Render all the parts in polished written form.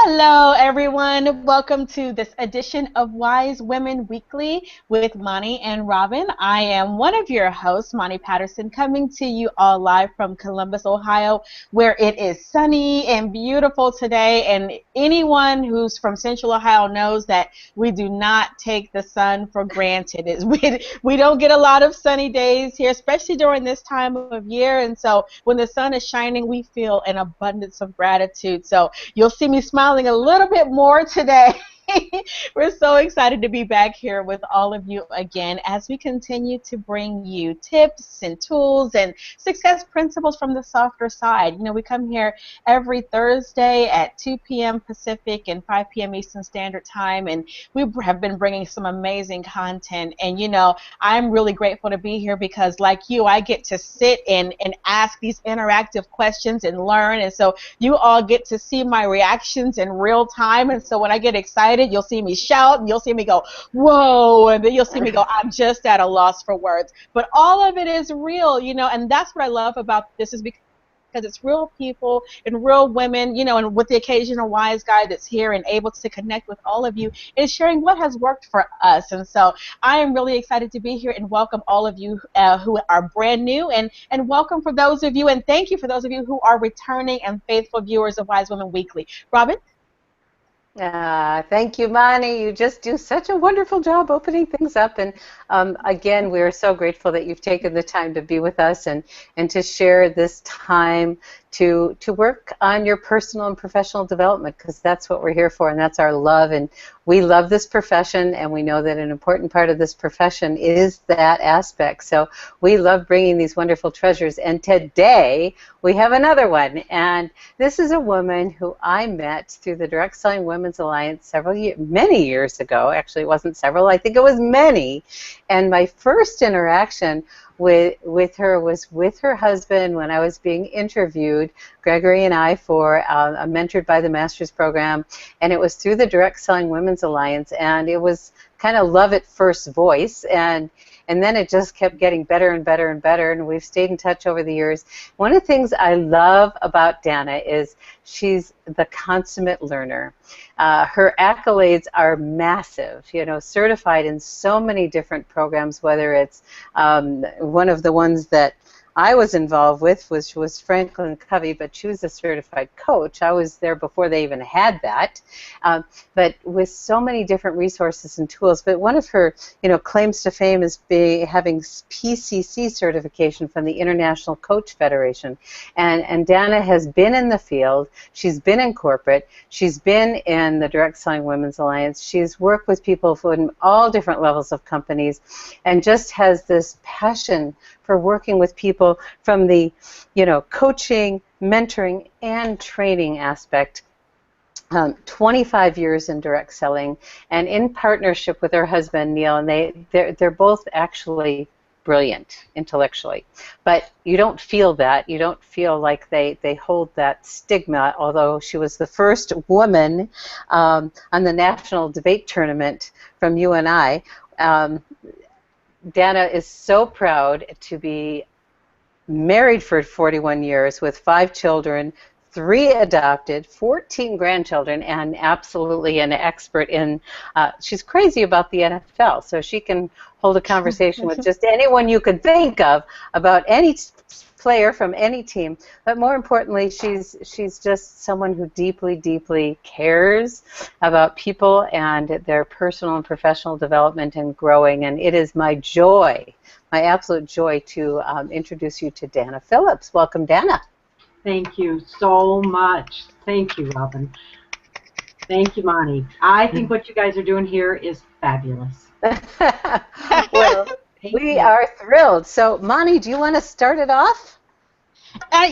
Hello, everyone. Welcome to this edition of Wise Women Weekly with Monty and Robin. I am one of your hosts, Monty Patterson, coming to you all live from Columbus, Ohio, where it is sunny and beautiful today. And anyone who's from Central Ohio knows that we do not take the sun for granted. We don't get a lot of sunny days here, especially during this time of year. And so when the sun is shining, we feel an abundance of gratitude. So you'll see me smiling a little bit more today. We're so excited to be back here with all of you again as we continue to bring you tips and tools and success principles from the softer side. You know, we come here every Thursday at 2 p.m. Pacific and 5 p.m. Eastern Standard Time, and we have been bringing some amazing content. And, you know, I'm really grateful to be here because, like you, I get to sit and ask these interactive questions and learn. And so you all get to see my reactions in real time. And so when I get excited, you'll see me shout and you'll see me go, whoa, and then you'll see me go, I'm just at a loss for words. But all of it is real, you know, and that's what I love about this is because it's real people and real women, you know, and with the occasional wise guy that's here and able to connect with all of you and sharing what has worked for us. And so I am really excited to be here and welcome all of you who are brand new and welcome for those of you and thank you for those of you who are returning and faithful viewers of Wise Women Weekly. Robin? Thank you, Monty. You just do such a wonderful job opening things up. And again, we're so grateful that you've taken the time to be with us and to share this time to work on your personal and professional development, because that's what we're here for and that's our love. And we love this profession, and we know that an important part of this profession is that aspect. So we love bringing these wonderful treasures. And today we have another one. And this is a woman who I met through the Direct Selling Women's Alliance many years ago. Actually, it wasn't several. I think it was many. And my first interaction with her was with her husband when I was being interviewed, Gregory and I, for a Mentored by the Masters program, and it was through the Direct Selling Women's Alliance, and it was kind of love at first voice, and then it just kept getting better and better and better, and we've stayed in touch over the years. One of the things I love about Dana is she's the consummate learner. Her accolades are massive, you know, certified in so many different programs, whether it's one of the ones that I was involved with was Franklin Covey, but she was a certified coach. I was there before they even had that, but with so many different resources and tools. But one of her, you know, claims to fame is having PCC certification from the International Coach Federation. And Dana has been in the field. She's been in corporate. She's been in the Direct Selling Women's Alliance. She's worked with people from all different levels of companies, and just has this passion for working with people from the, you know, coaching, mentoring, and training aspect. 25 years in direct selling, and in partnership with her husband Neil, and they're both actually brilliant intellectually, but you don't feel that. You don't feel like they hold that stigma, although she was the first woman on the national debate tournament from UNI. Dana is so proud to be married for 41 years with 5 children, 3 adopted, 14 grandchildren, and absolutely an expert in, she's crazy about the NFL, so she can hold a conversation with just anyone you could think of about any player from any team. But more importantly, she's just someone who deeply, deeply cares about people and their personal and professional development and growing. And it is my joy, my absolute joy, to introduce you to Dana Phillips. Welcome, Dana. Thank you so much. Thank you, Robin. Thank you, Monty. I think what you guys are doing here is fabulous. Well, we are thrilled. So, Monty, do you want to start it off?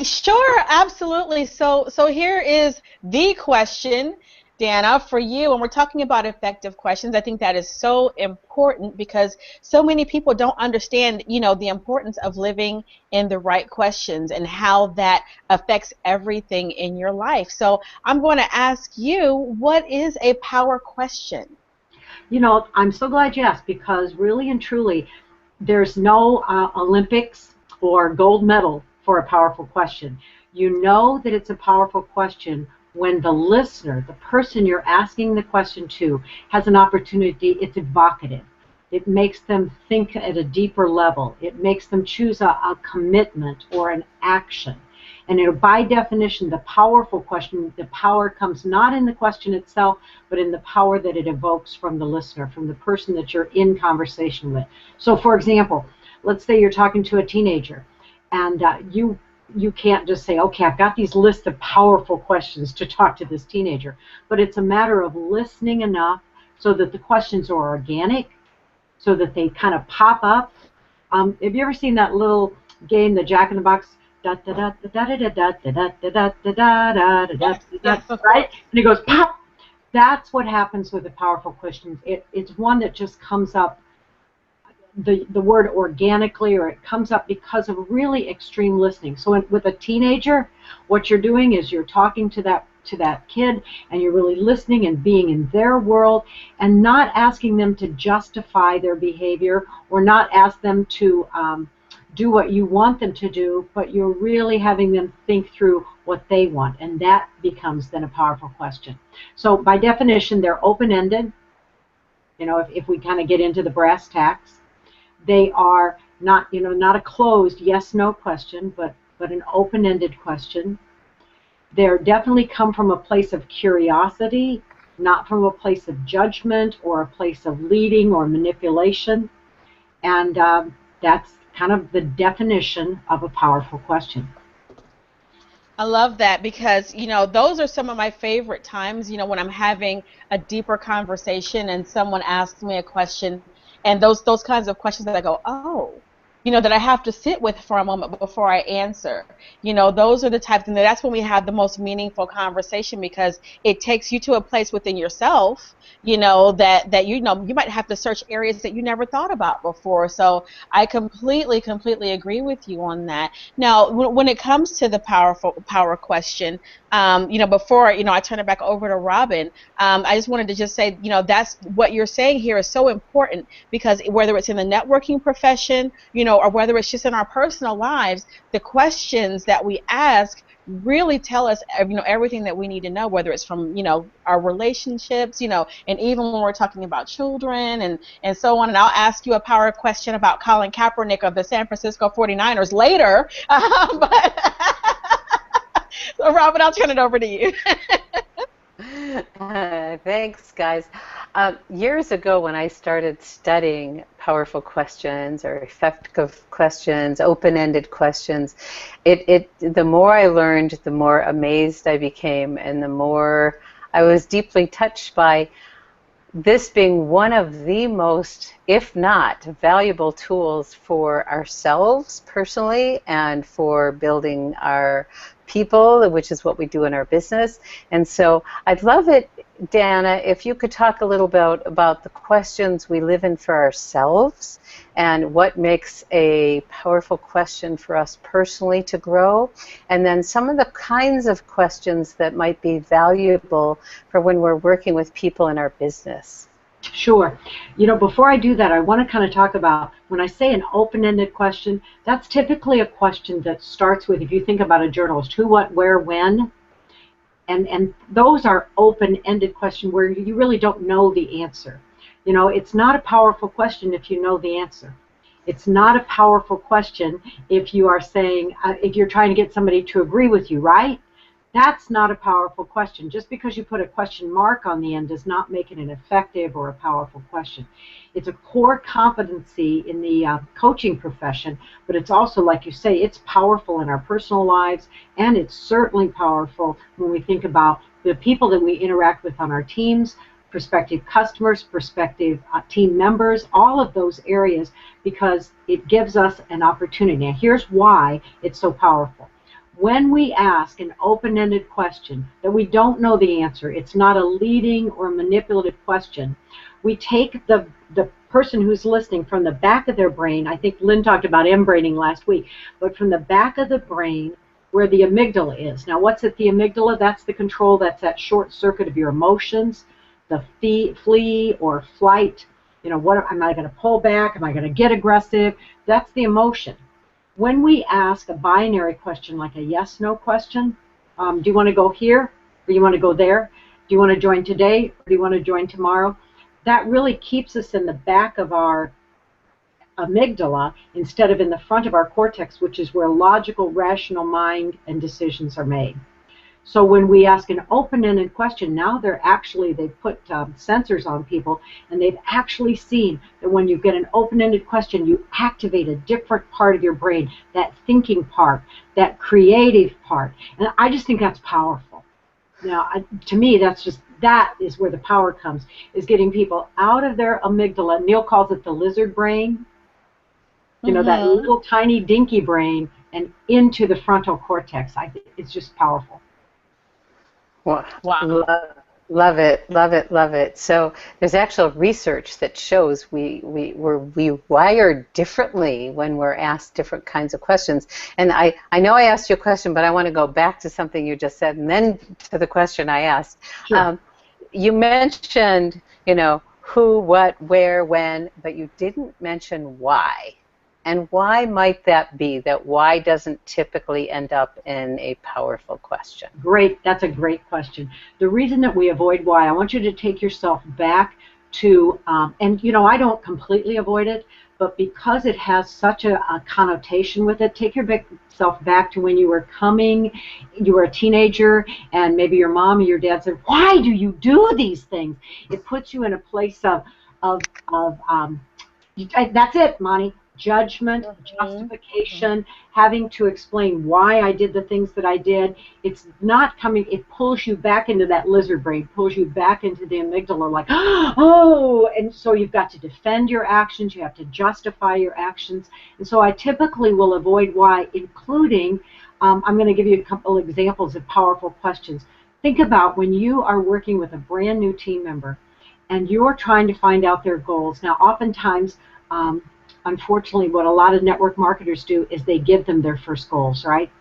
Sure, absolutely. So here is the question, Dana, for you. And we're talking about effective questions. I think that is so important because so many people don't understand, you know, the importance of living in the right questions and how that affects everything in your life. So I'm going to ask you, what is a power question? You know, I'm so glad you asked, because really and truly, there's no Olympics or gold medal for a powerful question. You know that it's a powerful question when the listener, the person you're asking the question to, has an opportunity. It's evocative. It makes them think at a deeper level. It makes them choose a commitment or an action. And by definition, the powerful question, the power comes not in the question itself, but in the power that it evokes from the listener, from the person that you're in conversation with. So, for example, let's say you're talking to a teenager, and you can't just say, okay, I've got these lists of powerful questions to talk to this teenager. But it's a matter of listening enough so that the questions are organic, so that they kind of pop up. Have you ever seen that little game, the Jack in the Box? Right? And it goes pop. That's what happens with the powerful questions. It's one that just comes up, the word organically, or it comes up because of really extreme listening. So with a teenager, what you're doing is you're talking to that kid, and you're really listening and being in their world, and not asking them to justify their behavior, or not ask them to do what you want them to do, but you're really having them think through what they want, and that becomes then a powerful question. So by definition, they're open-ended. If we kind of get into the brass tacks, they are not a closed yes/no question, but an open-ended question. They're definitely come from a place of curiosity, not from a place of judgment or a place of leading or manipulation, and that's kind of the definition of a powerful question. I love that because, those are some of my favorite times, when I'm having a deeper conversation and someone asks me a question, and those kinds of questions that I go, oh, that I have to sit with for a moment before I answer. Those are the types, and that's when we have the most meaningful conversation, because it takes you to a place within yourself, that you might have to search areas that you never thought about before. So I completely agree with you on that. Now, when it comes to the power question, before I turn it back over to Robin, I just wanted to just say, that's what you're saying here is so important, because whether it's in the networking profession, or whether it's just in our personal lives, the questions that we ask really tell us, everything that we need to know, whether it's from, our relationships, and even when we're talking about children and so on. And I'll ask you a power question about Colin Kaepernick of the San Francisco 49ers later. But so, Robin, I'll turn it over to you. Thanks, guys. Years ago, when I started studying powerful questions or effective questions, open-ended questions, the more I learned, the more amazed I became, and the more I was deeply touched by this being one of the most, if not valuable tools for ourselves personally and for building our people, which is what we do in our business. And so I'd love it, Dana, if you could talk a little bit about the questions we live in for ourselves and what makes a powerful question for us personally to grow, and then some of the kinds of questions that might be valuable for when we're working with people in our business. Sure. Before I do that, I want to kind of talk about, when I say an open-ended question, that's typically a question that starts with, if you think about a journalist, who, what, where, when, and those are open-ended questions where you really don't know the answer. It's not a powerful question if you know the answer. It's not a powerful question if you are saying, if you're trying to get somebody to agree with you, right? That's not a powerful question. Just because you put a question mark on the end does not make it an effective or a powerful question. It's a core competency in the coaching profession, but it's also, like you say, it's powerful in our personal lives, and it's certainly powerful when we think about the people that we interact with on our teams, prospective customers, prospective team members, all of those areas, because it gives us an opportunity. Now, here's why it's so powerful. When we ask an open-ended question that we don't know the answer, it's not a leading or manipulative question, we take the person who's listening from the back of their brain. I think Lynn talked about M-braining last week, but from the back of the brain where the amygdala is. Now, what's at the amygdala? That's the control, that's that short circuit of your emotions, the flee or flight. What am I going to pull back? Am I going to get aggressive? That's the emotion. When we ask a binary question like a yes/no question, do you want to go here? Or you want to go there? Do you want to join today? Or do you want to join tomorrow? That really keeps us in the back of our amygdala instead of in the front of our cortex, which is where logical, rational mind and decisions are made. So when we ask an open-ended question, now they've put sensors on people, and they've actually seen that when you get an open-ended question, you activate a different part of your brain, that thinking part, that creative part. And I just think that's powerful. Now, to me, that is where the power comes, is getting people out of their amygdala. Neil calls it the lizard brain, that little tiny dinky brain, and into the frontal cortex. I think it's just powerful. Well, love it, love it, love it. So there's actual research that shows we're wired differently when we're asked different kinds of questions. And I know I asked you a question, but I want to go back to something you just said, and then to the question I asked. Sure. You mentioned, who, what, where, when, but you didn't mention why. And why might that be, that why doesn't typically end up in a powerful question? Great. That's a great question. The reason that we avoid why, I want you to take yourself back to, and I don't completely avoid it, but because it has such a connotation with it, take yourself back to when you were a teenager, and maybe your mom or your dad said, "Why do you do these things?" It puts you in a place of that's it, Monty. Judgment, justification, having to explain why I did the things that I did. It's not coming, it pulls you back into that lizard brain, pulls you back into the amygdala, like, oh, and so you've got to defend your actions, you have to justify your actions. And so I typically will avoid why, including, I'm going to give you a couple examples of powerful questions. Think about when you are working with a brand new team member and you're trying to find out their goals. Now, oftentimes, unfortunately, what a lot of network marketers do is they give them their first goals, right?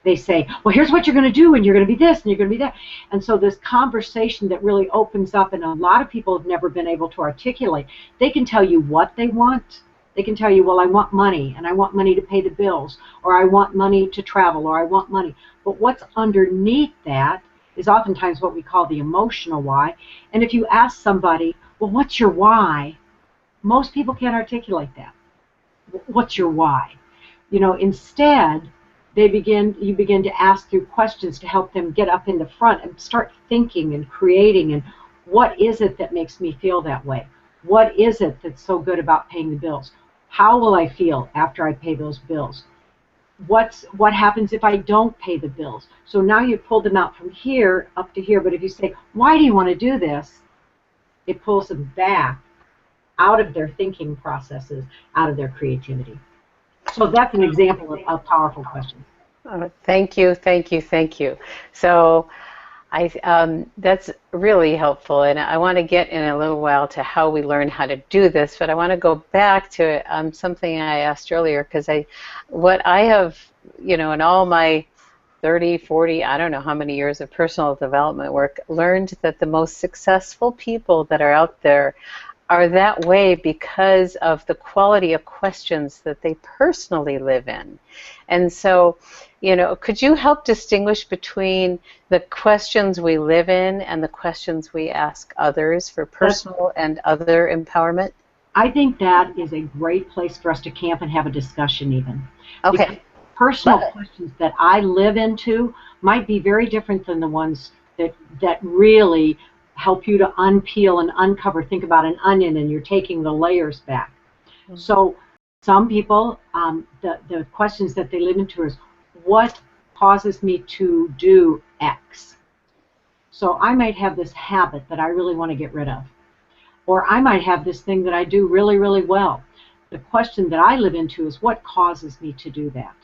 They say, well, here's what you're going to do, and you're going to be this, and you're going to be that. And so this conversation that really opens up, and a lot of people have never been able to articulate, they can tell you what they want. They can tell you, well, I want money, and I want money to pay the bills, or I want money to travel, or I want money. But what's underneath that is oftentimes what we call the emotional why. And if you ask somebody, well, what's your why? Most people can't articulate that. What's your why? Instead, you begin to ask through questions to help them get up in the front and start thinking and creating. And what is it that makes me feel that way? What is it that's so good about paying the bills? How will I feel after I pay those bills? What happens if I don't pay the bills? So now you pull them out from here up to here. But if you say, why do you want to do this? It pulls them back out of their thinking processes, out of their creativity. So that's an example of powerful questions. Thank you, thank you, thank you. So that's really helpful, and I want to get in a little while to how we learn how to do this, but I want to go back to something I asked earlier, because what I have, in all my 30, 40, I don't know how many years of personal development work, learned that the most successful people that are out there are that way because of the quality of questions that they personally live in. And so, could you help distinguish between the questions we live in and the questions we ask others for personal and other empowerment? I think that is a great place for us to camp and have a discussion even. Okay. Because personal questions that I live into might be very different than the ones that really help you to unpeel and uncover. Think about an onion, and you're taking the layers back. Mm-hmm. So some people, the questions that they live into is, what causes me to do X? So I might have this habit that I really want to get rid of. Or I might have this thing that I do really, really well. The question that I live into is, what causes me to do that?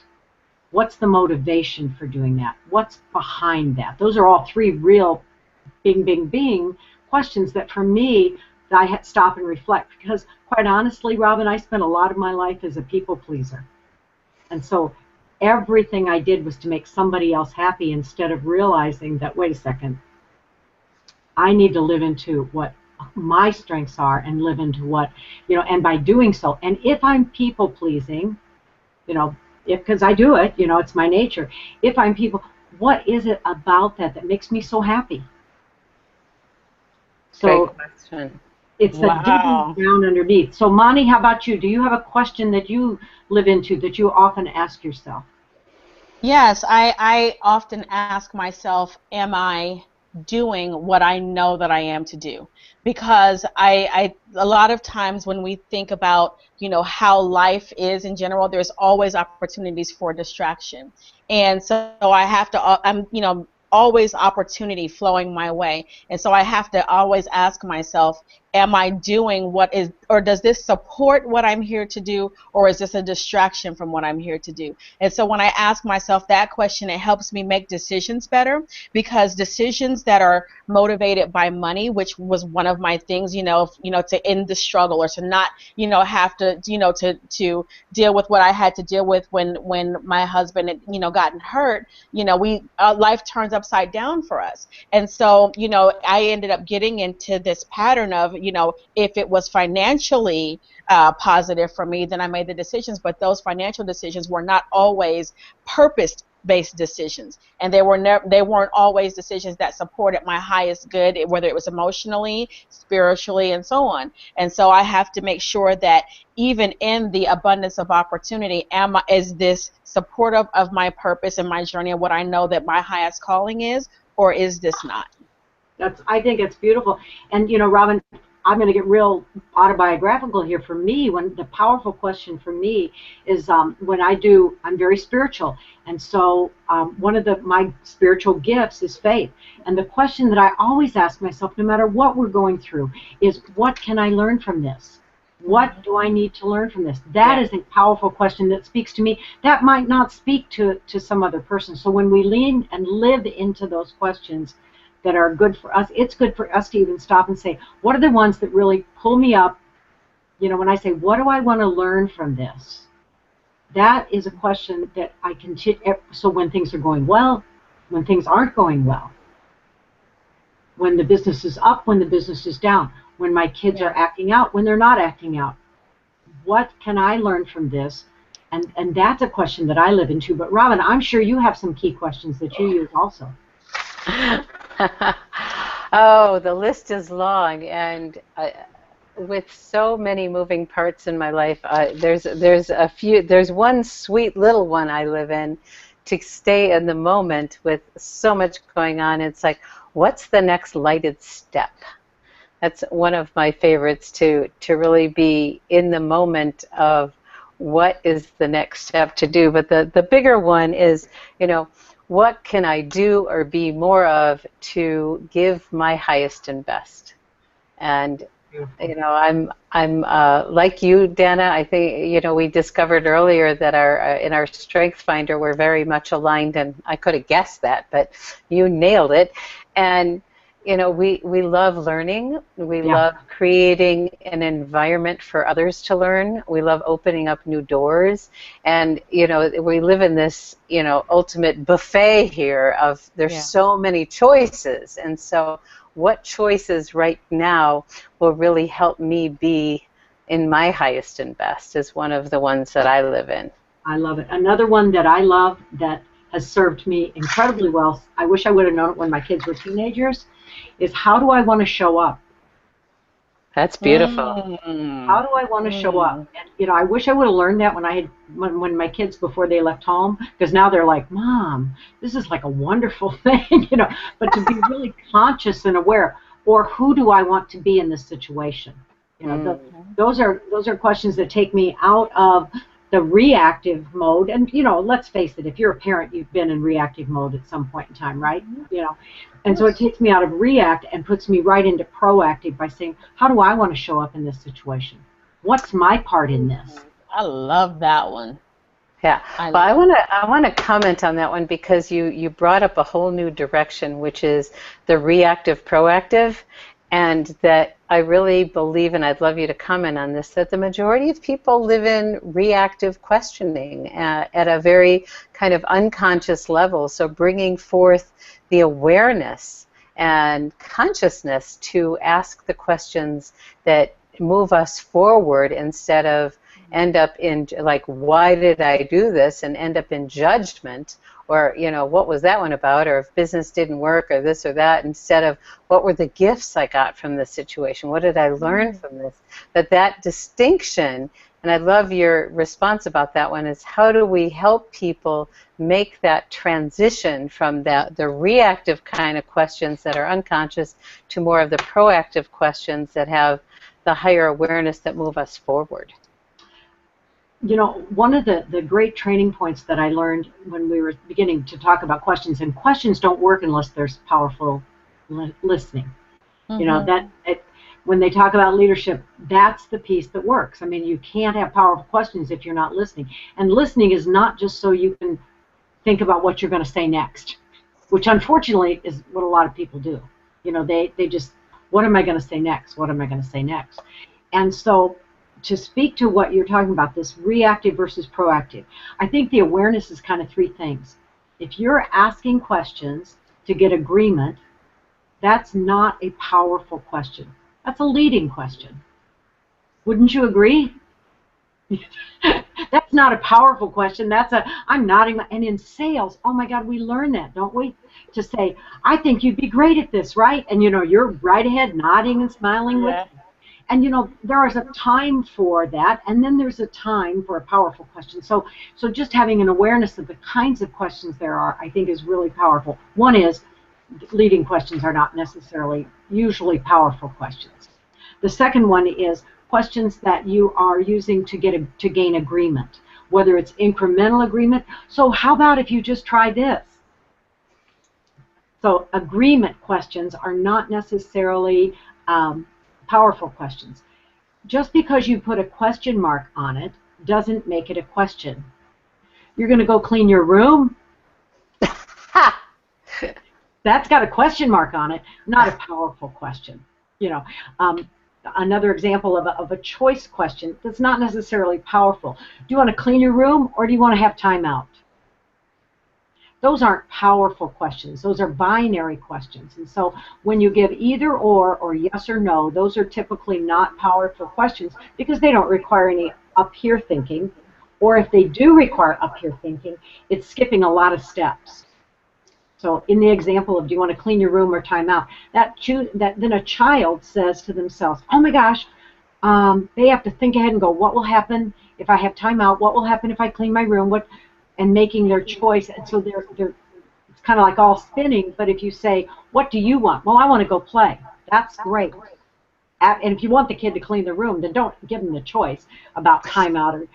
What's the motivation for doing that? What's behind that? Those are all three real bing questions that for me, I stop and reflect, because quite honestly, Robin, I spent a lot of my life as a people pleaser. And so everything I did was to make somebody else happy, instead of realizing that, wait a second, I need to live into what my strengths are and live into what, and by doing so, and if I'm people pleasing, because I do it, it's my nature. If I'm people, what is it about that makes me so happy? Great So question. it's the digging Wow. down underneath. So Mani, how about you? Do you have a question that you live into that you often ask yourself? Yes, I often ask myself, am I doing what I know that I am to do? Because a lot of times when we think about, how life is in general, there's always opportunities for distraction. And so I have to, always opportunity flowing my way. And so I have to always ask myself, am I doing what is, or does this support what I'm here to do, or is this a distraction from what I'm here to do? And so when I ask myself that question, it helps me make decisions better, because decisions that are motivated by money, which was one of my things, to end the struggle, or to not, have to, to deal with what I had to deal with when my husband had, gotten hurt, we life turns upside down for us. And so, I ended up getting into this pattern of, if it was financially positive for me, then I made the decisions. But those financial decisions were not always purpose based decisions, and they weren't always decisions that supported my highest good, whether it was emotionally, spiritually, and so on. And so I have to make sure that even in the abundance of opportunity, is this supportive of my purpose and my journey and what I know that my highest calling is, or is this not? I think it's beautiful. And Robin, I'm going to get real autobiographical here. For me, when the powerful question for me is when I'm very spiritual, and so one of my spiritual gifts is faith. And the question that I always ask myself, no matter what we're going through, is what can I learn from this? What do I need to learn from this? That is a powerful question that speaks to me. That might not speak to some other person. So when we lean and live into those questions that are good for us, it's good for us to even stop and say, what are the ones that really pull me up? When I say, what do I want to learn from this? That is a question that I continue. So when things are going well, when things aren't going well, when the business is up, when the business is down, when my kids are acting out, when they're not acting out, what can I learn from this? And that's a question that I live into. But Robin, I'm sure you have some key questions that you use also. Oh, the list is long, and with so many moving parts in my life, there's one sweet little one I live in to stay in the moment with so much going on. It's like, what's the next lighted step? That's one of my favorites, to really be in the moment of what is the next step to do. But the bigger one is, what can I do or be more of to give my highest and best? And I'm like you, Dana. I think we discovered earlier that in our Strength Finder we're very much aligned, and I could have guessed that, but you nailed it. And we love learning. We love creating an environment for others to learn. We love opening up new doors. And, we live in this, ultimate buffet here of there's so many choices. And so what choices right now will really help me be in my highest and best is one of the ones that I live in. I love it. Another one that I love that has served me incredibly well, I wish I would have known it when my kids were teenagers, is how do I want to show up? That's beautiful. How do I want to show up? And I wish I would have learned that when my kids, before they left home, because now they're like, Mom, this is like a wonderful thing, But to be really conscious and aware, or who do I want to be in this situation? Those are questions that take me out of the reactive mode. And let's face it, if you're a parent, you've been in reactive mode at some point in time, right? And so it takes me out of react and puts me right into proactive by saying, how do I want to show up in this situation? What's my part in this? I love that one. Yeah, well, I want to comment on that one, because you brought up a whole new direction, which is the reactive proactive, and that I really believe, and I'd love you to comment on this, that the majority of people live in reactive questioning at a very kind of unconscious level. So bringing forth the awareness and consciousness to ask the questions that move us forward, instead of end up in like, why did I do this, and end up in judgment, or what was that one about, or if business didn't work, or this or that, instead of what were the gifts I got from this situation, what did I learn from this. But that distinction, and I love your response about that one, is how do we help people make that transition from the reactive kind of questions that are unconscious to more of the proactive questions that have the higher awareness that move us forward. One of the great training points that I learned when we were beginning to talk about questions, and questions don't work unless there's powerful listening. When they talk about leadership, that's the piece that works. I mean, you can't have powerful questions if you're not listening. And listening is not just so you can think about what you're going to say next, which unfortunately is what a lot of people do. They just, what am I going to say next? What am I going to say next? And so to speak to what you're talking about, this reactive versus proactive, I think the awareness is kind of three things. If you're asking questions to get agreement, that's not a powerful question. That's a leading question. Wouldn't you agree? That's not a powerful question. I'm nodding. And in sales, oh my God, we learn that, don't we? To say, I think you'd be great at this, right? And you're right ahead nodding and smiling with me. And there is a time for that, and then there's a time for a powerful question. So just having an awareness of the kinds of questions there are, I think, is really powerful. One is, leading questions are not necessarily usually powerful questions. The second one is questions that you are using to gain agreement, whether it's incremental agreement. So how about if you just try this? So agreement questions are not necessarily powerful questions. Just because you put a question mark on it doesn't make it a question. You're going to go clean your room? Ha! That's got a question mark on it, not a powerful question. Another example of a choice question that's not necessarily powerful. Do you want to clean your room, or do you want to have time out? Those aren't powerful questions. Those are binary questions. And so when you give either or yes or no, those are typically not powerful questions because they don't require any up-here thinking. Or if they do require up-here thinking, it's skipping a lot of steps. So in the example of do you want to clean your room or time out, then a child says to themselves, oh my gosh, they have to think ahead and go, what will happen if I have time out? What will happen if I clean my room? And making their choice, and so it's kind of like all spinning. But if you say, what do you want? Well, I want to go play. That's great. And if you want the kid to clean the room, then don't give them the choice about timeout, or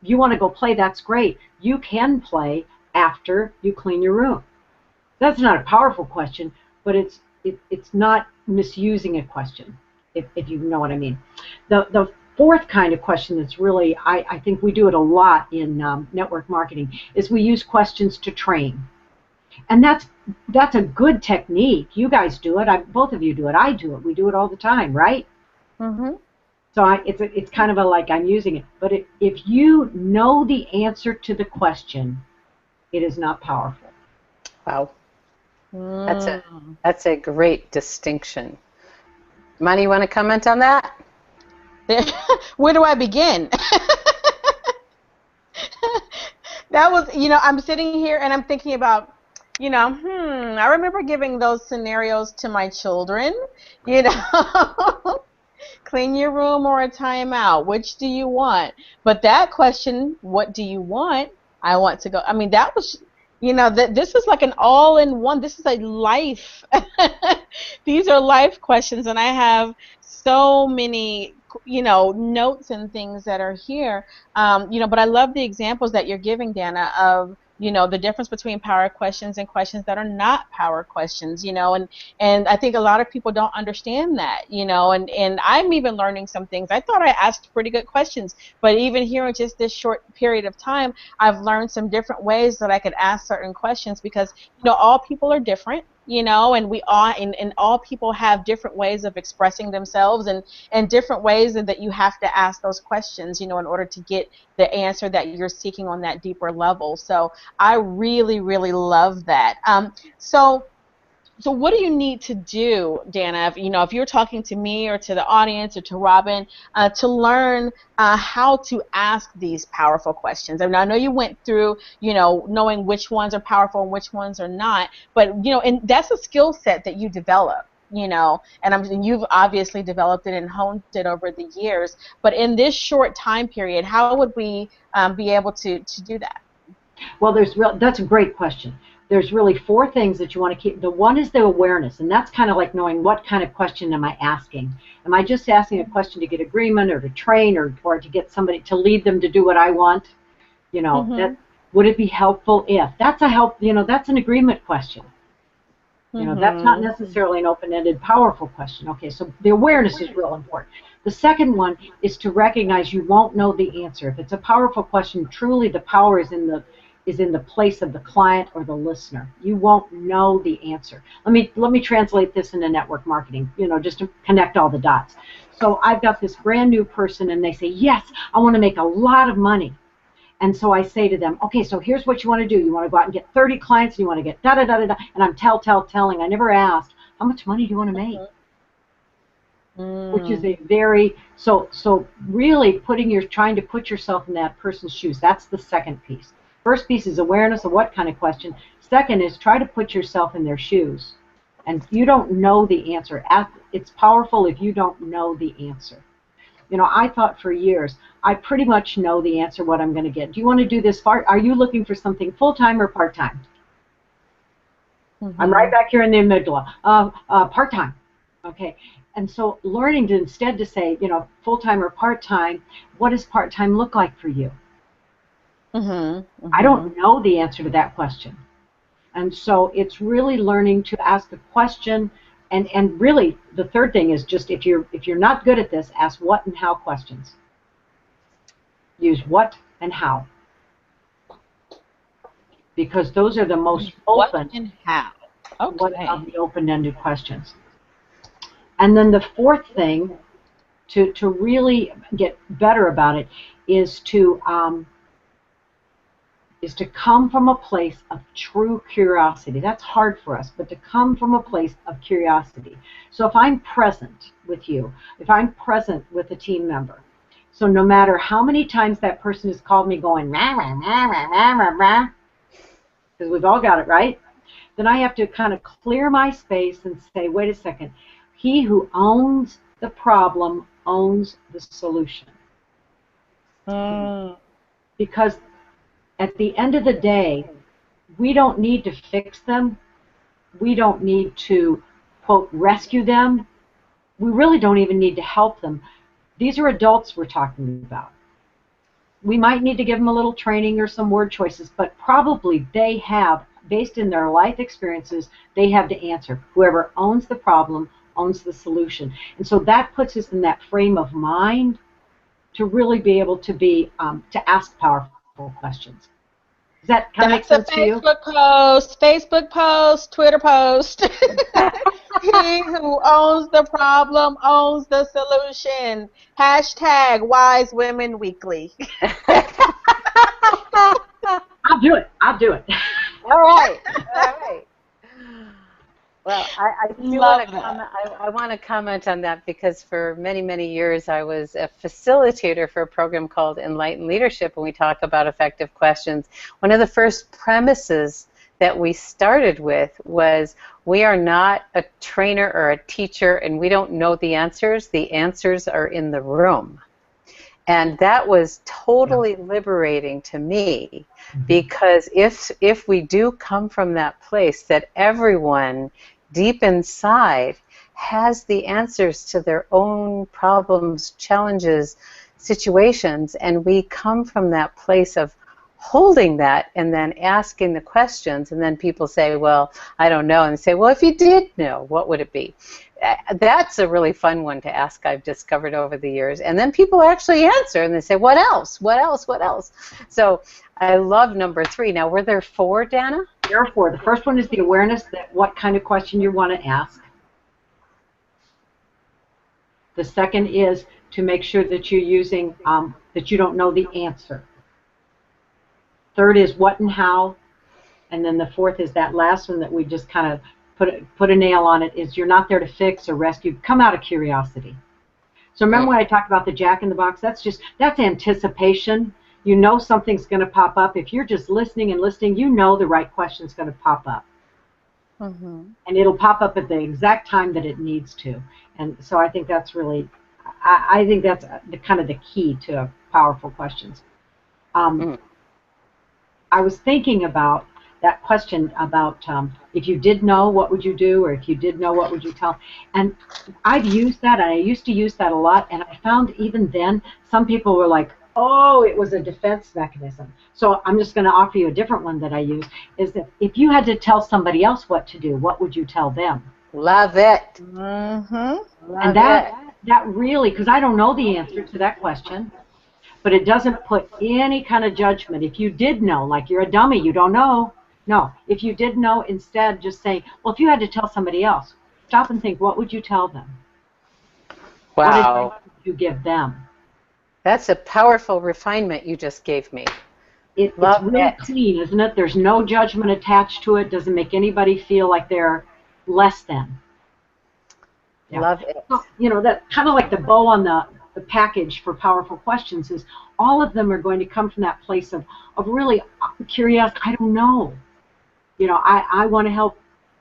you want to go play. That's great. You can play after you clean your room. That's not a powerful question, but it's not misusing a question, if you know what I mean. The fourth kind of question that's really, I think we do it a lot in network marketing, is we use questions to train. And that's a good technique. You guys do it. Both of you do it. I do it. We do it all the time, right? Mm-hmm. So it's kind of like I'm using it. But if you know the answer to the question, it is not powerful. Wow. That's a great distinction. Money, you want to comment on that? Where do I begin? That was, I'm sitting here and I'm thinking about, I remember giving those scenarios to my children, clean your room or a timeout, which do you want? But that question, what do you want? I want to go. I mean, that was, this is like an all-in-one. This is a life. These are life questions, and I have so many notes and things that are here, but I love the examples that you're giving, Dana, of the difference between power questions and questions that are not power questions, and I think a lot of people don't understand that, and I'm even learning some things. I thought I asked pretty good questions, but even here in just this short period of time, I've learned some different ways that I could ask certain questions because all people are different, and we all and all people have different ways of expressing themselves and different ways that you have to ask those questions, in order to get the answer that you're seeking on that deeper level. So I really, really love that. So So what do you need to do, Dana, if you're talking to me or to the audience or to Robin, to learn how to ask these powerful questions? I mean, I know you went through, knowing which ones are powerful and which ones are not, but, and that's a skill set that you develop, and you've obviously developed it and honed it over the years. But in this short time period, how would we be able to do that? Well, that's a great question. There's really four things that you want to keep. The one is the awareness, and that's kind of like knowing what kind of question am I asking. Am I just asking a question to get agreement or to train or to get somebody to lead them to do what I want? That would it be helpful if? That's that's an agreement question. That's not necessarily an open-ended, powerful question. Okay, so the awareness is real important. The second one is to recognize you won't know the answer. If it's a powerful question, truly the power is in the place of the client or the listener. You won't know the answer. Let me translate this into network marketing, just to connect all the dots. So I've got this brand new person and they say, yes, I want to make a lot of money. And so I say to them, okay, so here's what you want to do. You want to go out and get 30 clients and you want to get da-da-da-da-da. And I'm telling. I never asked, how much money do you want to make? Which is a very, so really trying to put yourself in that person's shoes. That's the second piece. First piece is awareness of what kind of question. Second is try to put yourself in their shoes. And you don't know the answer. It's powerful if you don't know the answer. I thought for years, I pretty much know the answer what I'm going to get. Do you want to do this part? Are you looking for something full-time or part-time? I'm right back here in the amygdala. Part-time. Okay. And so learning to instead to say, full-time or part-time, what does part-time look like for you? I don't know the answer to that question. And so it's really learning to ask a question. And really, the third thing is just if you're not good at this, ask what and how questions. Use what and how, because those are the most open. What and how? Okay. Of the open-ended questions. And then the fourth thing, to really get better about it, is to come from a place of true curiosity. That's hard for us, but to come from a place of curiosity. So if I'm present with you, if I'm present with a team member, so no matter how many times that person has called me going, rah, rah, rah, rah, rah, rah, rah, because we've all got it, right? Then I have to kind of clear my space and say, wait a second, he who owns the problem owns the solution. Because at the end of the day, we don't need to fix them. We don't need to, quote, rescue them. We really don't even need to help them. These are adults we're talking about. We might need to give them a little training or some word choices, but probably they have, based in their life experiences, they have to answer. Whoever owns the problem owns the solution. And so that puts us in that frame of mind to really be able to to ask powerful questions. Does that kind of make sense to you? Facebook post, Twitter post. He who owns the problem owns the solution. Hashtag Wise Women Weekly. I'll do it. All right. Well, I do want to comment. I want to comment on that because for many, many years I was a facilitator for a program called Enlightened Leadership, and we talk about effective questions. One of the first premises that we started with was we are not a trainer or a teacher, and we don't know the answers. The answers are in the room. And that was totally liberating to me, because if we do come from that place that everyone deep inside has the answers to their own problems, challenges, situations, and we come from that place of holding that and then asking the questions, and then people say, well, I don't know, and say, well, if you did know, what would it be? That's a really fun one to ask, I've discovered over the years. And then people actually answer, and they say, what else? What else? What else? So I love number 3. Now, were there 4, Dana? There are 4. The first one is the awareness that what kind of question you want to ask. The second is to make sure that you're using, that you don't know the answer. Third is what and how. And then the fourth is that last one that we just kind of put a nail on it, is you're not there to fix or rescue. Come out of curiosity. So remember when I talked about the Jack in the Box? That's anticipation. You know something's going to pop up. If you're just listening and listening, you know the right question's going to pop up. And it'll pop up at the exact time that it needs to. And so I think that's really, I think that's kind of the key to powerful questions. I was thinking about that question about if you did know, what would you do? Or if you did know, what would you tell? And I've used that, and I used to use that a lot, and I found even then some people were like, oh, it was a defense mechanism. So I'm just going to offer you a different one that I use, is that if you had to tell somebody else what to do, what would you tell them? Love it. And that really, because I don't know the answer to that question, but it doesn't put any kind of judgment. If you did know, like you're a dummy, you don't know. No, if you did know, instead just say, well, if you had to tell somebody else, stop and think, what would you tell them? Wow. What advice would you give them? That's a powerful refinement you just gave me. It's really clean, isn't it? There's no judgment attached to it. Doesn't make anybody feel like they're less than. Yeah. Love it. So, you know, that kind of like the bow on the package for powerful questions is all of them are going to come from that place of really curiosity. I don't know. You know, I want to help.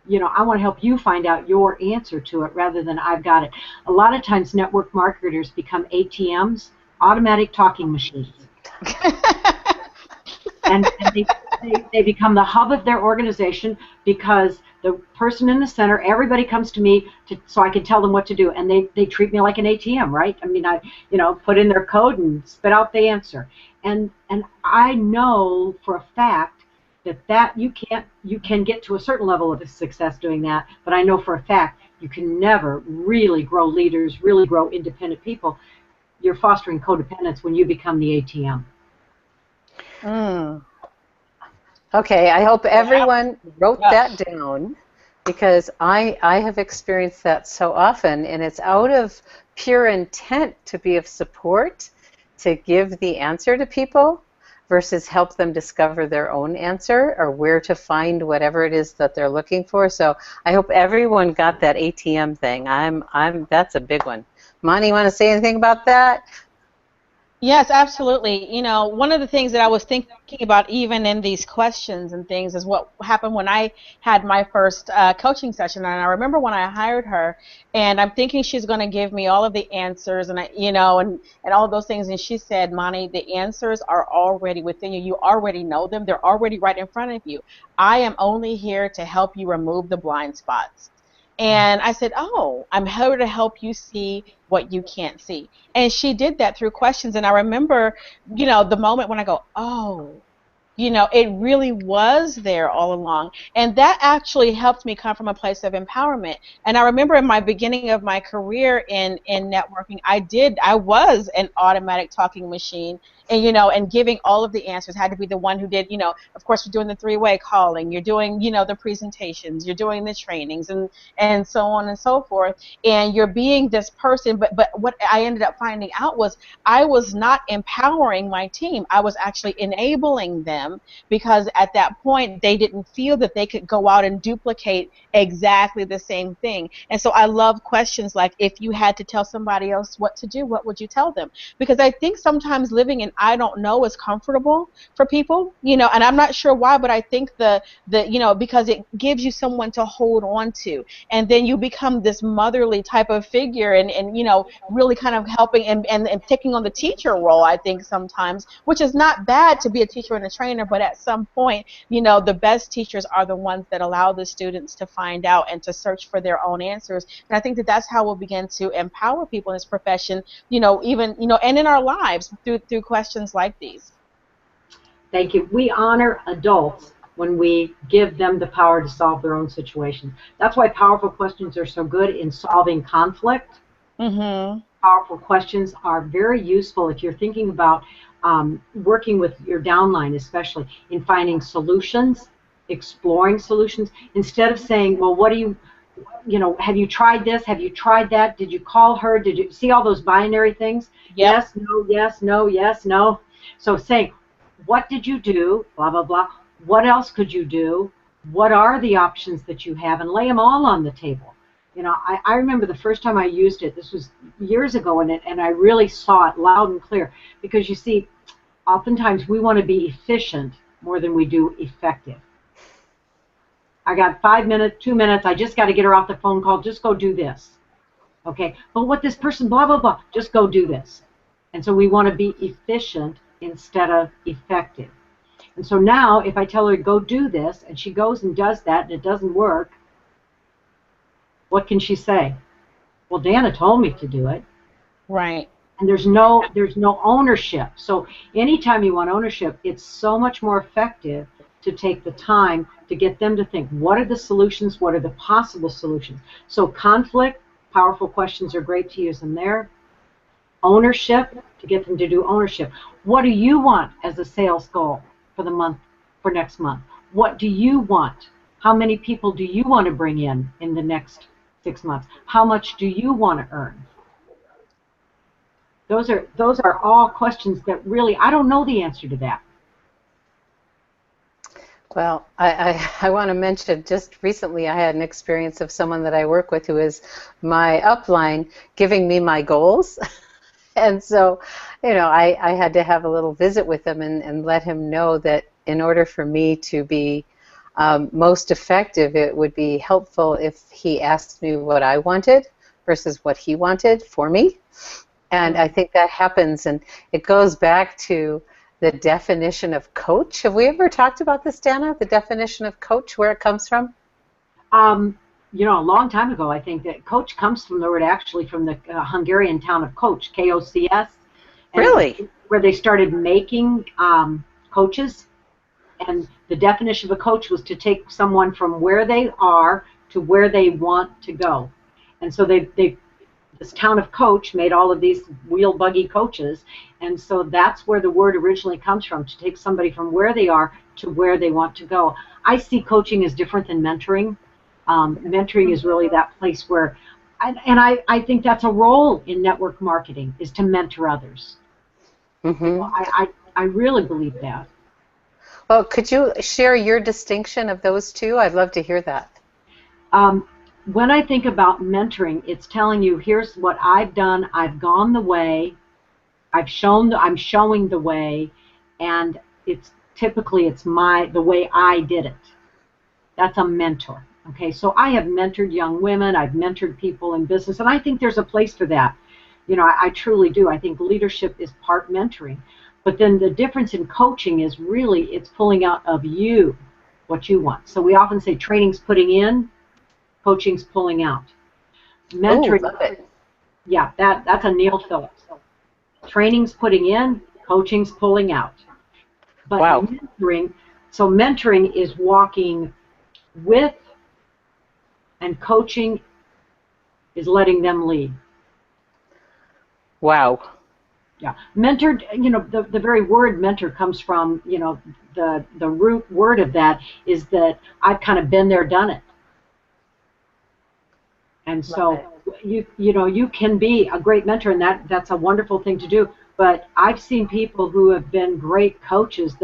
You know, I want to help you find out your answer to it rather than I've got it. A lot of times network marketers become ATMs, automatic talking machines. and they become the hub of their organization because the person in the center, everybody comes to me so I can tell them what to do, and they treat me like an ATM, right? I mean, I put in their code and spit out the answer, and I know for a fact that you can get to a certain level of success doing that, but I know for a fact you can never really grow leaders, really grow independent people. You're fostering codependence when you become the ATM. Okay, I hope everyone wrote that down, because I have experienced that so often, and it's out of pure intent to be of support, to give the answer to people versus help them discover their own answer or where to find whatever it is that they're looking for. So I hope everyone got that ATM thing. That's a big one. Monty, you want to say anything about that? Yes, absolutely. You know, one of the things that I was thinking about even in these questions and things is what happened when I had my first coaching session. And I remember when I hired her, and I'm thinking she's going to give me all of the answers and all of those things. And she said, Monty, the answers are already within you. You already know them. They're already right in front of you. I am only here to help you remove the blind spots. And I said, oh, I'm here to help you see what you can't see. And she did that through questions. And I remember, the moment when I go, oh, it really was there all along. And that actually helped me come from a place of empowerment. And I remember in my beginning of my career in networking, I was an automatic talking machine. And giving all of the answers, had to be the one who did, of course, you're doing the three-way calling, you're doing, the presentations, you're doing the trainings and so on and so forth. And you're being this person. But what I ended up finding out was I was not empowering my team. I was actually enabling them, because at that point they didn't feel that they could go out and duplicate exactly the same thing. And so I love questions like, if you had to tell somebody else what to do, what would you tell them? Because I think sometimes living in I don't know is comfortable for people, and I'm not sure why, but I think because it gives you someone to hold on to, and then you become this motherly type of figure and really kind of helping and taking on the teacher role, I think sometimes, which is not bad to be a teacher and a trainer, but at some point, the best teachers are the ones that allow the students to find out and to search for their own answers. And I think that that's how we'll begin to empower people in this profession, even, and in our lives through questions like these. Thank you. We honor adults when we give them the power to solve their own situations. That's why powerful questions are so good in solving conflict. Powerful questions are very useful if you're thinking about working with your downline, especially in finding solutions, exploring solutions, instead of saying, well, what do you have you tried this? Have you tried that? Did you call her? Did you see all those binary things? Yep. Yes, no, yes, no, yes, no. So saying, what did you do? Blah, blah, blah. What else could you do? What are the options that you have, and lay them all on the table. I remember the first time I used it, this was years ago, and I really saw it loud and clear. Because you see, oftentimes we want to be efficient more than we do effective. I got 5 minutes, 2 minutes, I just got to get her off the phone call, just go do this. Okay, but what this person, blah, blah, blah, just go do this. And so we want to be efficient instead of effective. And so now if I tell her to go do this, and she goes and does that, and it doesn't work, what can she say? Well, Dana told me to do it. Right. And there's no ownership. So anytime you want ownership, it's so much more effective to take the time to get them to think, what are the solutions? What are the possible solutions? So conflict, powerful questions are great to use in there. Ownership, to get them to do ownership. What do you want as a sales goal for the month, for next month? What do you want? How many people do you want to bring in the next 6 months? How much do you want to earn? Those are all questions that really, I don't know the answer to that. Well, I want to mention, just recently I had an experience of someone that I work with who is my upline giving me my goals. And so, I had to have a little visit with him and let him know that in order for me to be most effective, it would be helpful if he asked me what I wanted versus what he wanted for me. And I think that happens, and it goes back to the definition of coach. Have we ever talked about this, Dana, the definition of coach, where it comes from? A long time ago, I think that coach comes from the word actually from the Hungarian town of Kocs, K-O-C-S. Really? Where they started making coaches. And the definition of a coach was to take someone from where they are to where they want to go. And so this town of Kocs made all of these wheel buggy coaches, and so that's where the word originally comes from, to take somebody from where they are to where they want to go. I see coaching as different than mentoring. Mentoring is really that place where, and I think that's a role in network marketing, is to mentor others. Mm-hmm. I really believe that. Well, could you share your distinction of those two? I'd love to hear that. When I think about mentoring, it's telling you, here's what I've done. I've gone the way. I'm showing the way, and it's typically the way I did it. That's a mentor. Okay, so I have mentored young women. I've mentored people in business, and I think there's a place for that. I truly do. I think leadership is part mentoring. But then the difference in coaching is really it's pulling out of you what you want. So we often say training's putting in, coaching's pulling out. Mentoring, love it. Yeah, that's a Neil Phillips. Training's putting in, coaching's pulling out. But wow. mentoring is walking with, and coaching is letting them lead. Wow. Yeah, mentored. The very word mentor comes from the root word of that is that I've kind of been there, done it. And so you can be a great mentor, and that's a wonderful thing to do. But I've seen people who have been great coaches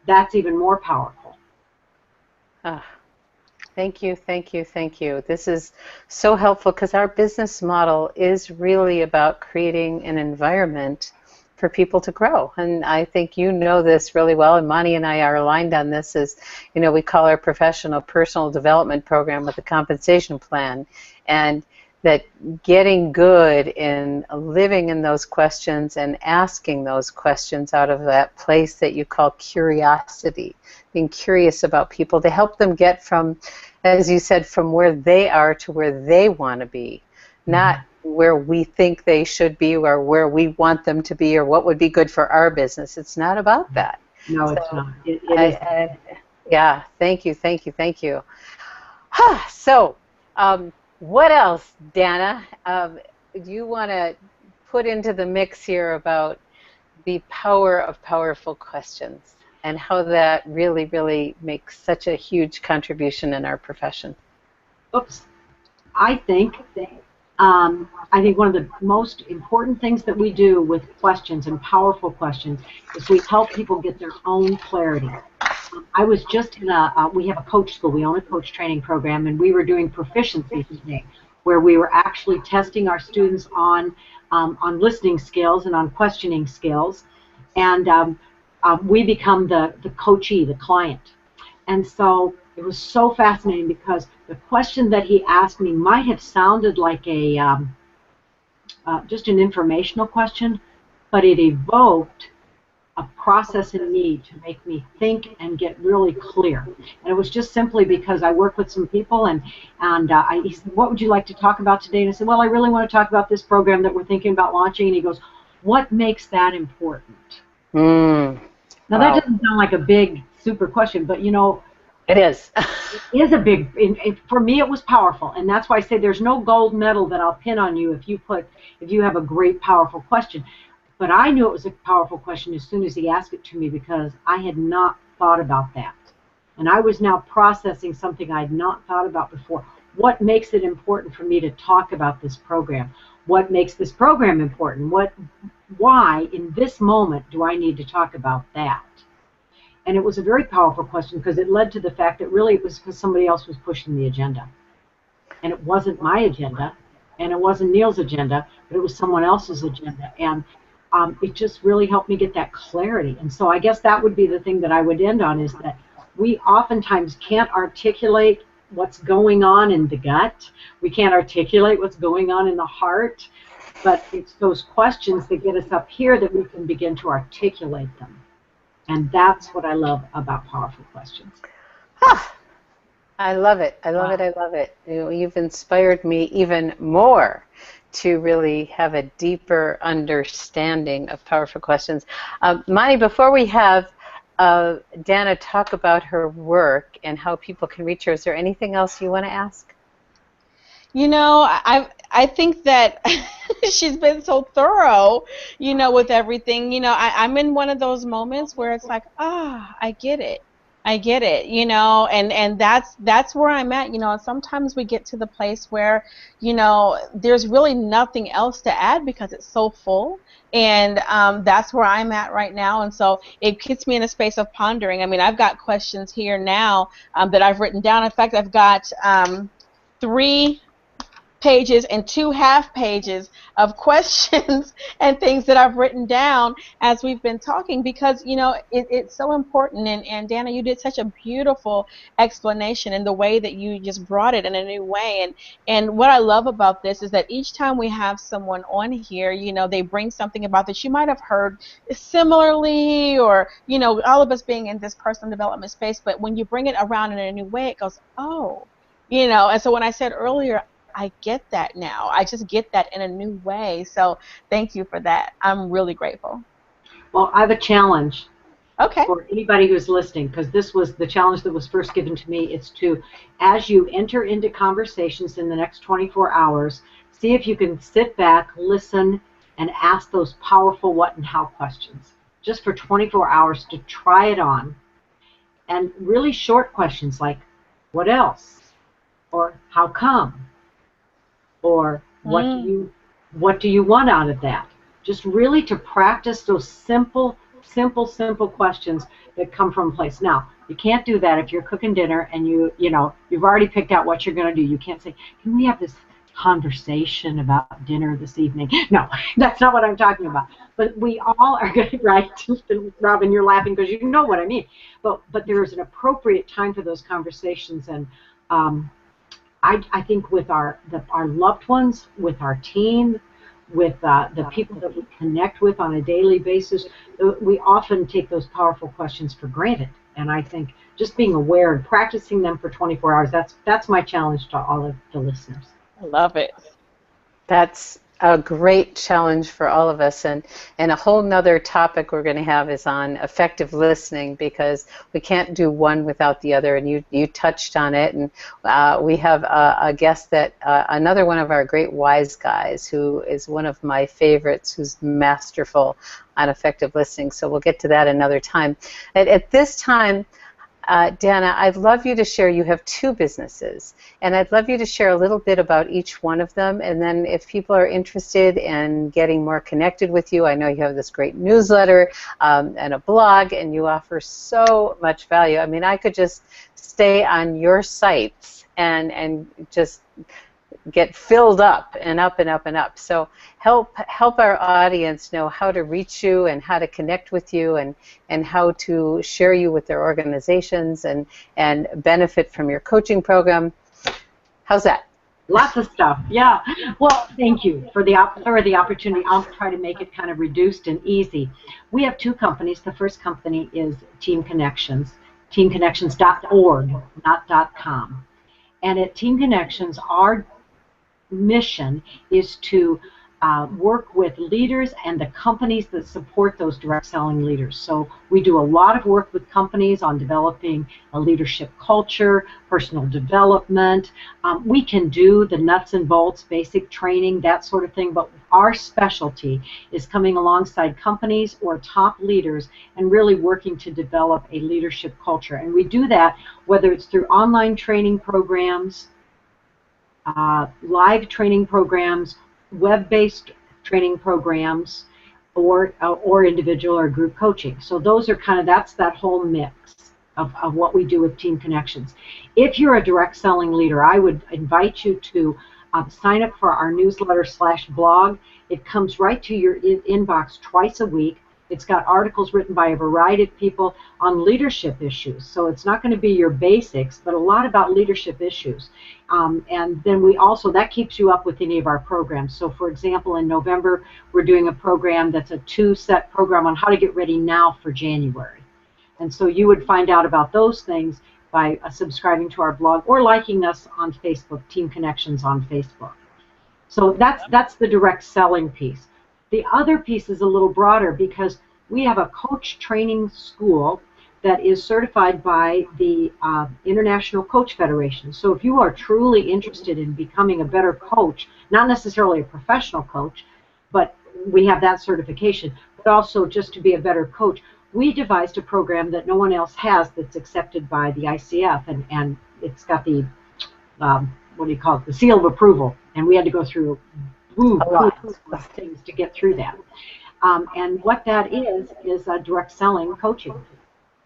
that's even more powerful. Thank you, thank you, thank you. This is so helpful because our business model is really about creating an environment for people to grow. And I think you know this really well, and Monty and I are aligned on this, is, we call our professional personal development program with a compensation plan. And that getting good in living in those questions and asking those questions out of that place that you call curiosity, being curious about people to help them get from, as you said, from where they are to where they want to be, not where we think they should be or where we want them to be or what would be good for our business. It's not about that. No, so it's not. It is. Yeah, thank you, thank you, thank you. So, what else, Dana, do you want to put into the mix here about the power of powerful questions and how that really, really makes such a huge contribution in our profession? I think one of the most important things that we do with questions and powerful questions is we help people get their own clarity. I was just in we have a coach school. We own a coach training program, and we were doing proficiency today, where we were actually testing our students on listening skills and on questioning skills. And we become the coachee, the client. And so it was so fascinating because the question that he asked me might have sounded like a just an informational question, but it evoked a process in me to make me think and get really clear. And it was just simply because I work with some people, and he said, "What would you like to talk about today?" And I said, "Well, I really want to talk about this program that we're thinking about launching." And he goes, "What makes that important?" Now, that doesn't sound like a big, super question, but you know, it is. It is a big, for me it was powerful, and that's why I say there's no gold medal that I'll pin on you if you have a great, powerful question. But I knew it was a powerful question as soon as he asked it to me, because I had not thought about that. And I was now processing something I had not thought about before. What makes it important for me to talk about this program? What makes this program important? Why, in this moment, do I need to talk about that? And it was a very powerful question because it led to the fact that really it was because somebody else was pushing the agenda. And it wasn't my agenda, and it wasn't Neil's agenda, but it was someone else's agenda. And it just really helped me get that clarity. And so I guess that would be the thing that I would end on, is that we oftentimes can't articulate what's going on in the gut. We can't articulate what's going on in the heart. But it's those questions that get us up here that we can begin to articulate them. And that's what I love about powerful questions. I love it. I love it. I love it. You've inspired me even more to really have a deeper understanding of powerful questions. Mani, before we have Dana talk about her work and how people can reach her, is there anything else you want to ask? You know, I think that she's been so thorough, you know, with everything. You know, I'm in one of those moments where it's like, I get it. I get it, you know, and that's where I'm at, you know. And sometimes we get to the place where, you know, there's really nothing else to add because it's so full. And that's where I'm at right now. And so it keeps me in a space of pondering. I mean, I've got questions here now that I've written down. In fact, I've got 3 pages and 2 half pages of questions and things that I've written down as we've been talking, because you know it's so important. And Dana, you did such a beautiful explanation in the way that you just brought it in a new way. And what I love about this is that each time we have someone on here, you know, they bring something about that you might have heard similarly, or you know, all of us being in this personal development space, but when you bring it around in a new way, it goes, oh, you know. And so when I said earlier, I get that now. I just get that in a new way. So thank you for that. I'm really grateful. Well, I have a challenge Okay. for anybody who's listening, because this was the challenge that was first given to me. It's to, as you enter into conversations in the next 24 hours, see if you can sit back, listen, and ask those powerful what and how questions. Just for 24 hours to try it on. And really short questions like, what else? Or how come? Or what do you want out of that? Just really to practice those simple questions that come from a place. Now, you can't do that if you're cooking dinner and you've already picked out what you're going to do. You can't say, can we have this conversation about dinner this evening? No, that's not what I'm talking about. But we all are going to, right? Robin, you're laughing because you know what I mean. But there's an appropriate time for those conversations. And I think with our loved ones, with our team, with the people that we connect with on a daily basis, we often take those powerful questions for granted. And I think just being aware and practicing them for 24 hours, that's my challenge to all of the listeners. I love it. That's a great challenge for all of us. And a whole nother topic we're going to have is on effective listening, because we can't do one without the other. And you touched on it. And we have a guest that, another one of our great wise guys, who is one of my favorites, who's masterful on effective listening. So we'll get to that another time. At this time, Dana, I'd love you to share, you have two businesses, and I'd love you to share a little bit about each one of them, and then if people are interested in getting more connected with you, I know you have this great newsletter and a blog, and you offer so much value. I mean, I could just stay on your sites and just get filled up and up and up and up. So help our audience know how to reach you and how to connect with you and how to share you with their organizations and benefit from your coaching program. How's that? Lots of stuff. Yeah. Well, thank you for the opportunity. I'll try to make it kind of reduced and easy. We have two companies. The first company is Team Connections, teamconnections.org, not .com. And at Team Connections, our mission is to work with leaders and the companies that support those direct selling leaders. So we do a lot of work with companies on developing a leadership culture, personal development. We can do the nuts and bolts, basic training, that sort of thing, but our specialty is coming alongside companies or top leaders and really working to develop a leadership culture. And we do that whether it's through online training programs, live training programs, web-based training programs, or individual or group coaching. So those are that's that whole mix of what we do with Team Connections. If you're a direct selling leader, I would invite you to sign up for our newsletter/blog. It comes right to your inbox twice a week. It's got articles written by a variety of people on leadership issues. So it's not going to be your basics, but a lot about leadership issues. And then we also, that keeps you up with any of our programs. So for example, in November, we're doing a program that's a 2-set program on how to get ready now for January. And so you would find out about those things by subscribing to our blog or liking us on Facebook, Team Connections on Facebook. So that's the direct selling piece. The other piece is a little broader because we have a coach training school that is certified by the International Coach Federation. So if you are truly interested in becoming a better coach, not necessarily a professional coach, but we have that certification, but also just to be a better coach, we devised a program that no one else has that's accepted by the ICF, and it's got the, what do you call it, the seal of approval, and we had to go through a lot of things to get through that. And what that is direct selling coaching.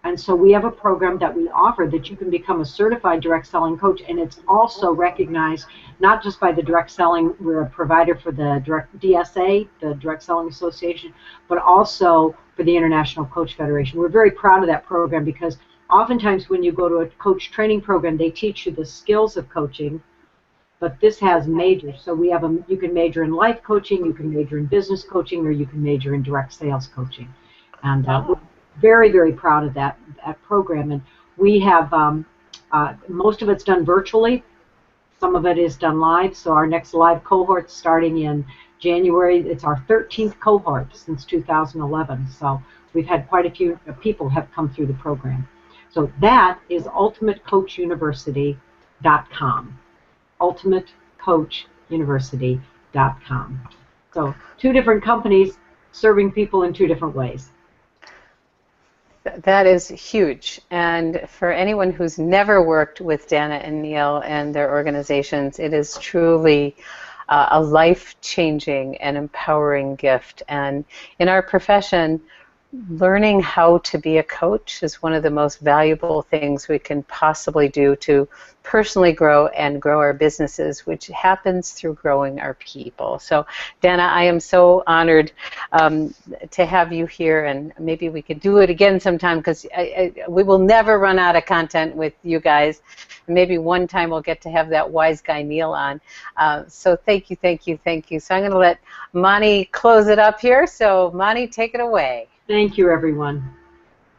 And so we have a program that we offer that you can become a certified direct selling coach, and it's also recognized not just by the direct selling, we're a provider for the direct DSA, the Direct Selling Association, but also for the International Coach Federation. We're very proud of that program because oftentimes when you go to a coach training program, they teach you the skills of coaching, but this has majors. So we have you can major in life coaching, you can major in business coaching, or you can major in direct sales coaching. And we're very, very proud of that program. And we have, most of it's done virtually. Some of it is done live. So our next live cohort starting in January, it's our 13th cohort since 2011. So we've had quite a few people have come through the program. So that is ultimatecoachuniversity.com. ultimatecoachuniversity.com. So two different companies serving people in two different ways. That is huge. And for anyone who's never worked with Dana and Neil and their organizations, it is truly a life-changing and empowering gift. And in our profession, learning how to be a coach is one of the most valuable things we can possibly do to personally grow and grow our businesses, which happens through growing our people. So, Dana, I am so honored to have you here, and maybe we could do it again sometime because we will never run out of content with you guys. Maybe one time we'll get to have that wise guy Neil on. So thank you, thank you, thank you. So I'm going to let Mani close it up here. So Mani, take it away. Thank you, everyone.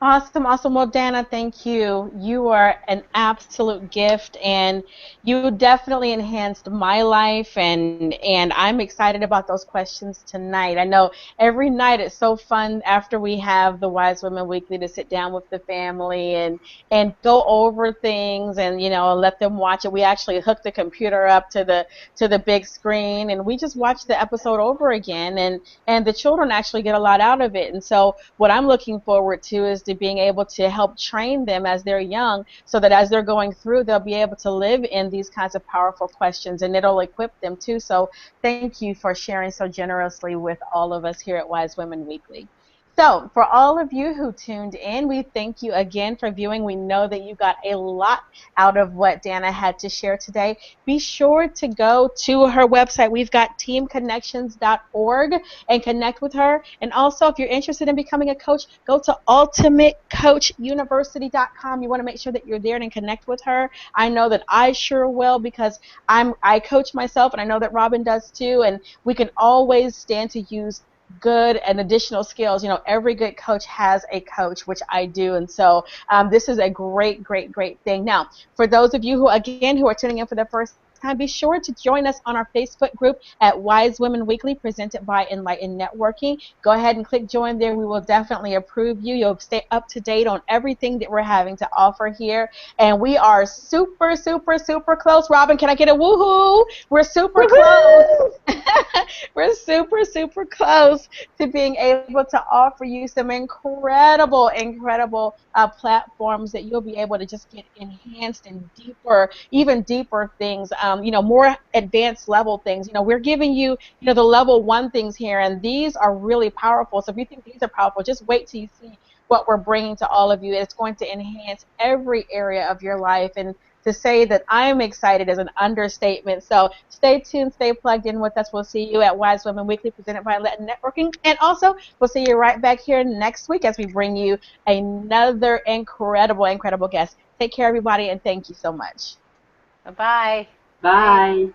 Awesome, awesome. Well, Dana, thank you. You are an absolute gift, and you definitely enhanced my life, and I'm excited about those questions tonight. I know every night it's so fun after we have the Wise Women Weekly to sit down with the family and go over things and, you know, let them watch it. We actually hook the computer up to the big screen, and we just watch the episode over again, and the children actually get a lot out of it. And so what I'm looking forward to is to being able to help train them as they're young so that as they're going through, they'll be able to live in these kinds of powerful questions and it'll equip them too. So thank you for sharing so generously with all of us here at Wise Women Weekly. So, for all of you who tuned in, we thank you again for viewing. We know that you got a lot out of what Dana had to share today. Be sure to go to her website. We've got teamconnections.org and connect with her. And also, if you're interested in becoming a coach, go to ultimatecoachuniversity.com. You want to make sure that you're there and connect with her. I know that I sure will because I coach myself, and I know that Robin does too. And we can always stand to use good and additional skills. You know, every good coach has a coach, which I do. And so this is a great, great, great thing. Now, for those of you who, again, who are tuning in for the first time, be sure to join us on our Facebook group at Wise Women Weekly, presented by Enlightened Networking. Go ahead and click join there. We will definitely approve you. You'll stay up to date on everything that we're having to offer here. And we are super, super, super close. Robin, can I get a woohoo? We're super close. We're super, super close to being able to offer you some incredible, incredible platforms that you'll be able to just get enhanced and deeper, even deeper things, more advanced level things. We're giving you, the level 1 things here, and these are really powerful. So if you think these are powerful, just wait till you see what we're bringing to all of you. It's going to enhance every area of your life. And to say that I'm excited is an understatement. So stay tuned, stay plugged in with us. We'll see you at Wise Women Weekly, presented by Enlightened Networking. And also, we'll see you right back here next week as we bring you another incredible, incredible guest. Take care, everybody, and thank you so much. Bye-bye. Bye.